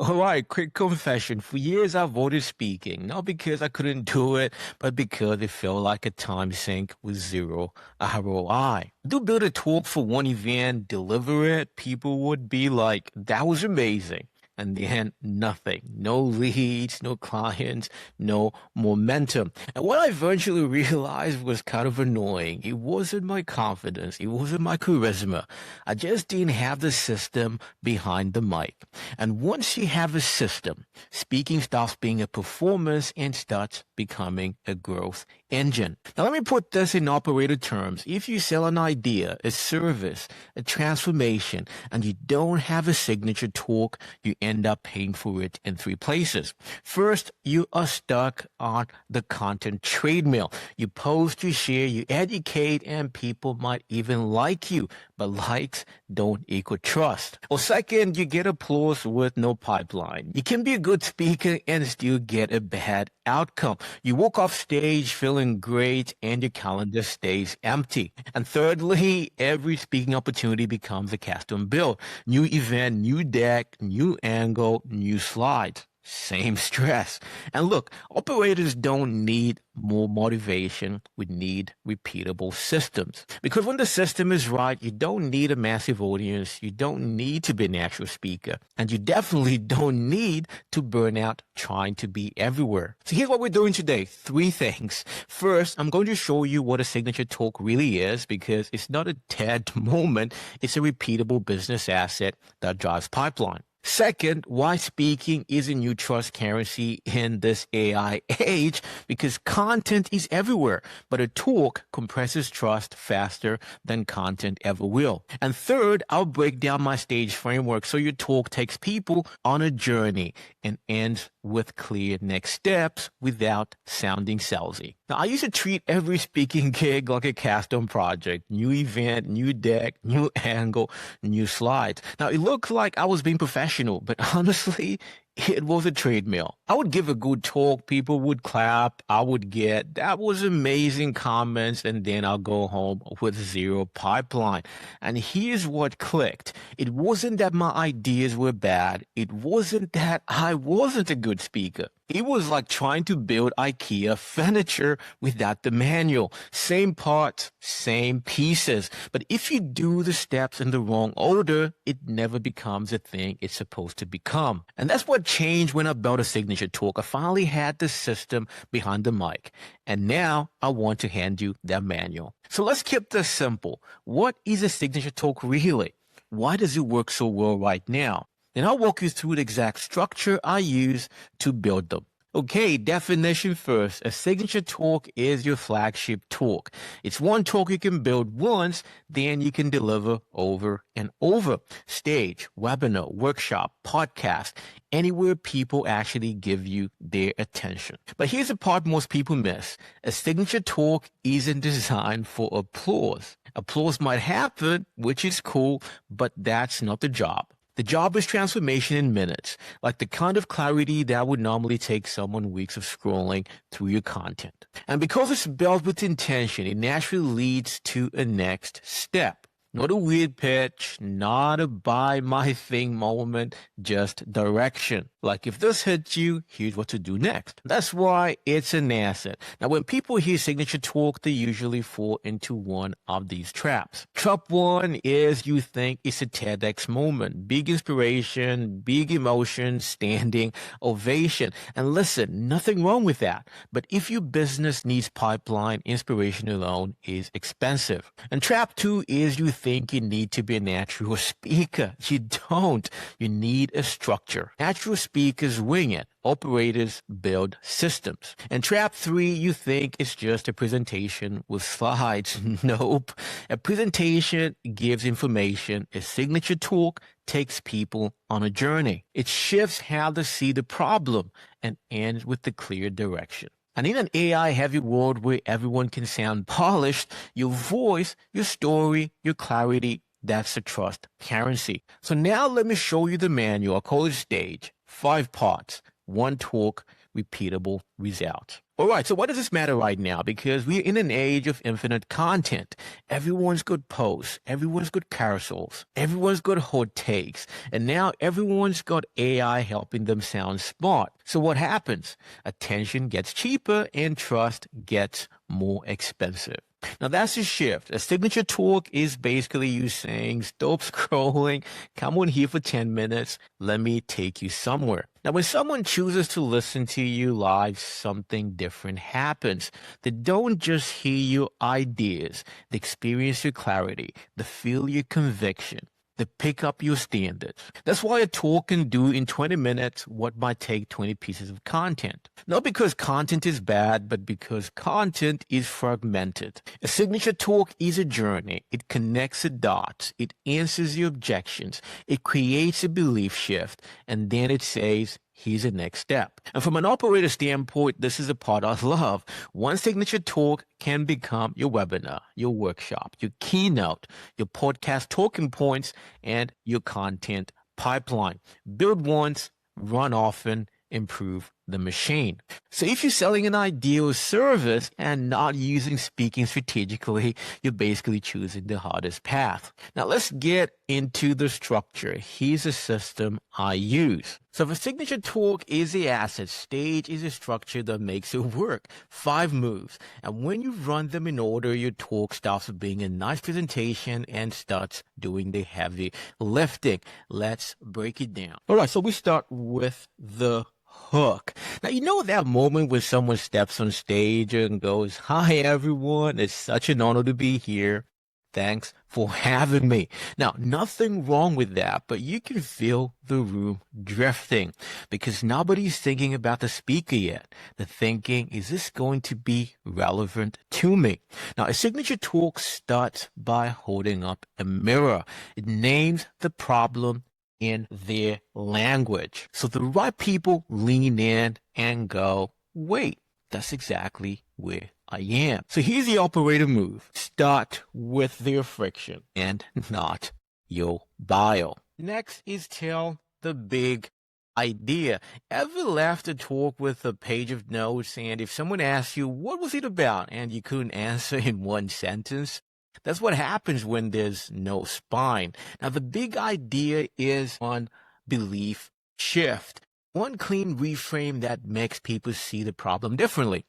All right, quick confession. For years, I avoided speaking, not because I couldn't do it, but because it felt like a time sink with zero ROI. Do build a talk for one event, deliver it, people would be like, that was amazing. And then nothing. No leads, no clients, no momentum. And what I eventually realized was kind of annoying. It wasn't my confidence. It wasn't my charisma. I just didn't have the system behind the mic. And once you have a system, speaking stops being a performance and starts becoming a growth engine. Now, let me put this in operator terms. If you sell an idea, a service, a transformation, and you don't have a signature talk, you end up paying for it in three places. First, you are stuck on the content treadmill. You post, you share, you educate, and people might even like you, but likes don't equal trust. Or second, you get applause with no pipeline. You can be a good speaker and still get a bad outcome. You walk off stage feeling great and your calendar stays empty. And thirdly, every speaking opportunity becomes a custom build. New event, new deck, new angle, new slides. Same stress. And look, operators don't need more motivation. We need repeatable systems. Because when the system is right, you don't need a massive audience. You don't need to be a natural speaker. And you definitely don't need to burn out trying to be everywhere. So here's what we're doing today. Three things. First, I'm going to show you what a signature talk really is because it's not a TED moment. It's a repeatable business asset that drives pipeline. Second, why speaking is a new trust currency in this AI age, because content is everywhere, but a talk compresses trust faster than content ever will. And third, I'll break down my stage framework so your talk takes people on a journey and ends with clear next steps without sounding salesy. Now, I used to treat every speaking gig like a custom project. New event, new deck, new angle, new slides. Now, it looked like I was being professional, but honestly, it was a treadmill. I would give a good talk, people would clap, I would get, that was amazing comments, and then I'll go home with zero pipeline. And here's what clicked. It wasn't that my ideas were bad. It wasn't that I wasn't a good speaker. It was like trying to build IKEA furniture without the manual. Same parts, same pieces. But if you do the steps in the wrong order, it never becomes a thing it's supposed to become. And that's what changed when I built a signature talk. I finally had the system behind the mic. And now I want to hand you that manual. So let's keep this simple. What is a signature talk really? Why does it work so well right now? Then I'll walk you through the exact structure I use to build them. Okay, definition first. A signature talk is your flagship talk. It's one talk you can build once, then you can deliver over and over. Stage, webinar, workshop, podcast, anywhere people actually give you their attention. But here's the part most people miss. A signature talk isn't designed for applause. Applause might happen, which is cool, but that's not the job. The job is transformation in minutes, like the kind of clarity that would normally take someone weeks of scrolling through your content. And because it's built with intention, it naturally leads to a next step. Not a weird pitch, not a buy my thing moment, just direction. Like if this hits you, here's what to do next. That's why it's an asset. Now, when people hear signature talk, they usually fall into one of these traps. Trap one is you think it's a TEDx moment. Big inspiration, big emotion, standing ovation. And listen, nothing wrong with that. But if your business needs pipeline, inspiration alone is expensive. And trap two is you think you need to be a natural speaker. You don't. You need a structure. Natural speakers wing it. Operators build systems. And trap three, you think it's just a presentation with slides. Nope. A presentation gives information. A signature talk takes people on a journey. It shifts how they see the problem and ends with the clear direction. And in an AI-heavy world where everyone can sound polished, your voice, your story, your clarity, that's the trust currency. So now let me show you the manual. I call it S.T.A.G.E. 5 parts. One talk, repeatable results. All right, so why does this matter right now? Because we're in an age of infinite content. Everyone's got posts, everyone's got carousels, everyone's got hot takes, and now everyone's got AI helping them sound smart. So what happens? Attention gets cheaper and trust gets more expensive. Now that's a shift. A signature talk is basically you saying, stop scrolling, come on here for 10 minutes, let me take you somewhere. Now when someone chooses to listen to you live, something different happens. They don't just hear your ideas, they experience your clarity, they feel your conviction. They pick up your standards. That's why a talk can do in 20 minutes what might take 20 pieces of content. Not because content is bad, but because content is fragmented. A signature talk is a journey. It connects the dots. It answers your objections. It creates a belief shift. And then it says, here's the next step. And from an operator standpoint, this is a part I love. One signature talk can become your webinar, your workshop, your keynote, your podcast talking points, and your content pipeline. Build once, run often, improve the machine. So if you're selling an ideal service and not using speaking strategically, you're basically choosing the hardest path. Now let's get into the structure. Here's a system I use. So if a signature talk is the asset, S.T.A.G.E is a structure that makes it work. 5 moves. And when you run them in order, your talk starts being a nice presentation and starts doing the heavy lifting. Let's break it down. All right, so we start with the hook. Now, you know that moment when someone steps on stage and goes, hi, everyone. It's such an honor to be here. Thanks for having me. Now, nothing wrong with that, but you can feel the room drifting because nobody's thinking about the speaker yet. They're thinking, is this going to be relevant to me? Now, a signature talk starts by holding up a mirror. It names the problem in their language. So the right people lean in and go, wait, that's exactly where I am. So here's the operator move. Start with their friction and not your bio. Next is tell the big idea. Ever left a talk with a page of notes and if someone asks you, what was it about? And you couldn't answer in one sentence? That's what happens when there's no spine. Now, the big idea is one belief shift, one clean reframe that makes people see the problem differently.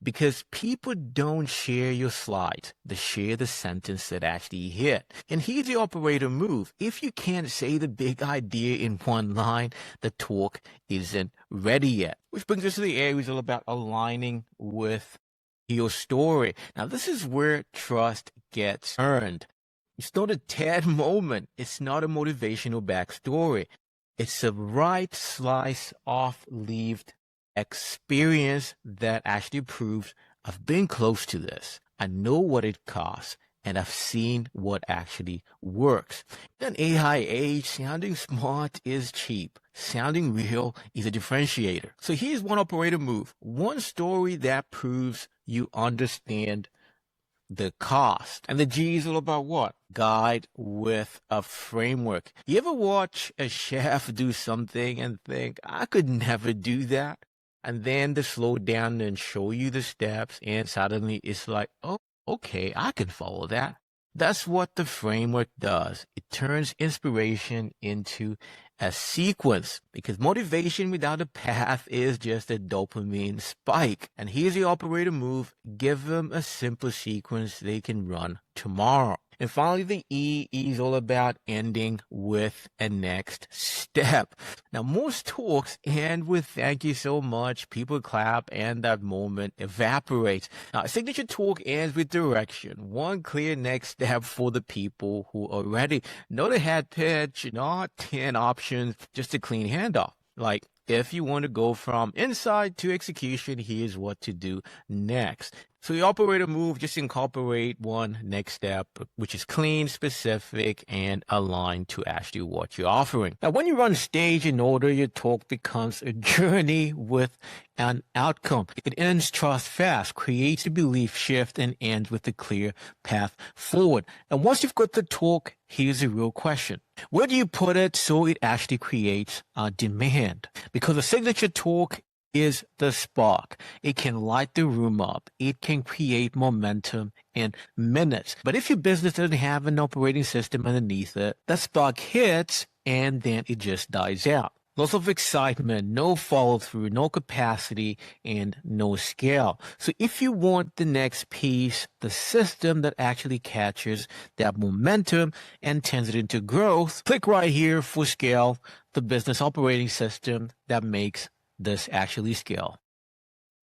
Because people don't share your slides, they share the sentence that actually hit. And here's the operator move. If you can't say the big idea in one line, the talk isn't ready yet. Which brings us to the areas all about aligning with your story. Now, this is where trust gets earned. It's not a TED moment. It's not a motivational backstory. It's a right slice of lived experience that actually proves I've been close to this. I know what it costs. And I've seen what actually works. In an AI age, sounding smart is cheap. Sounding real is a differentiator. So here's one operator move. One story that proves you understand the cost. And the G is all about what? Guide with a framework. You ever watch a chef do something and think, I could never do that? And then they slow down and show you the steps and suddenly it's like, oh, okay, I can follow that. That's what the framework does. It turns inspiration into a sequence because motivation without a path is just a dopamine spike. And here's the operator move. Give them a simple sequence they can run tomorrow. And finally, the E is all about ending with a next step. Now, most talks end with thank you so much. People clap and that moment evaporates. Now, a signature talk ends with direction. One clear next step for the people who are ready. Not a head pitch, not 10 options, just a clean handoff. Like, if you want to go from insight to execution, here's what to do next. So the operator move, just incorporate one next step, which is clean, specific, and aligned to actually what you're offering. Now, when you run S.T.A.G.E in order, your talk becomes a journey with an outcome. It ends trust fast, creates a belief shift, and ends with a clear path forward. And once you've got the talk, here's a real question. Where do you put it so it actually creates a demand? Because a signature talk is the spark. It can light the room up. It can create momentum in minutes. But if your business doesn't have an operating system underneath it, that spark hits and then it just dies out. Lots of excitement, no follow through, no capacity, and no scale. So if you want the next piece, the system that actually catches that momentum and turns it into growth, click right here for Scale, the business operating system that makes this actually scale.